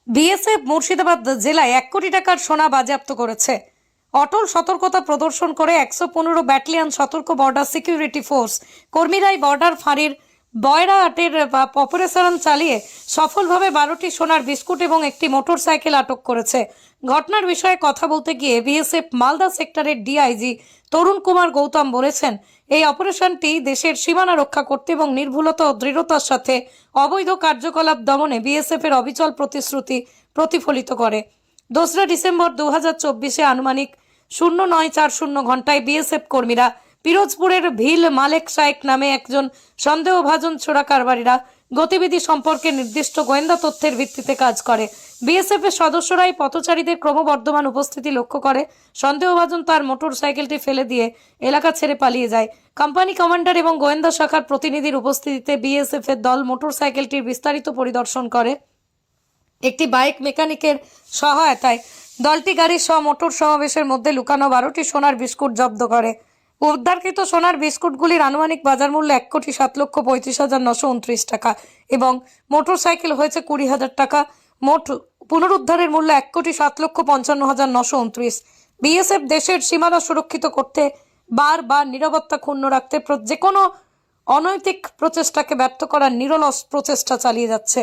BSF Murshidabad জেলায় 1 কোটি টাকার সোনা বাজেয়াপ্ত করেছে। অটল সতর্কতা প্রদর্শন করে 115 ব্যাটালিয়ন সতর্ক বর্ডার সিকিউরিটি ফোর্স কর্মীরাই বর্ডার ফাঁড়ির বয়রাহাটের অপারেশন চালিয়ে সফলভাবে 12টি সোনার বিস্কুট এবং একটি মোটরসাইকেল আটক করেছে। ঘটনার বিষয়ে কথা বলতে গিয়ে বিএসএফ মালদা সেক্টরের ডিআইজি তরুণ কুমার গৌতম বলেছেন, এই অপারেশনটি দেশের সীমানা রক্ষা করতে এবং নির্ভুলতা ও দৃঢ়তার সাথে অবৈধ কার্যকলাপ দমনে বিএসএফ এর অবিচল প্রতিশ্রুতি প্রতিফলিত করে। 2রা ডিসেম্বর 2024 আনুমানিক 0940 ঘন্টায় বিএসএফ কর্মীরা পিরোজপুরের ভিল মালেক শাইক নামে একজন সন্দেহভাজন চোরা কারবারিরা গতিবিধি সম্পর্কে নির্দিষ্ট গোয়েন্দা তথ্যের ভিত্তিতে কাজ করে। বিএসএফ এর সদস্যরাই পথচারীদের ক্রমবর্ধমান উপস্থিতি লক্ষ্য করে সন্দেহভাজন তার মোটরসাইকেলটি ফেলে দিয়ে এলাকা ছেড়ে পালিয়ে যায়। কোম্পানি কমান্ডার এবং গোয়েন্দা শাখার প্রতিনিধির উপস্থিতিতে বিএসএফ এর দল মোটরসাইকেলটির বিস্তারিত পরিদর্শন করে। একটি বাইক মেকানিকের সহায়তায় দলটি গাড়ির সহ মোটর সমাবেশের মধ্যে লুকানো 12টি সোনার বিস্কুট জব্দ করে। উদ্ধারকৃত সোনার বিস্কুটগুলির আনুমানিক বাজার মূল্য 1,07,929 টাকা এবং মোটরসাইকেল হয়েছে 20,000 টাকা। মোট পুনরুদ্ধারের মূল্য 1,55,929। বিএসএফ দেশের সীমানা সুরক্ষিত করতে বারবার নিরাপত্তা ক্ষুণ্ণ রাখতে যে কোনো অনৈতিক প্রচেষ্টাকে ব্যর্থ করার নিরলস প্রচেষ্টা চালিয়ে যাচ্ছে।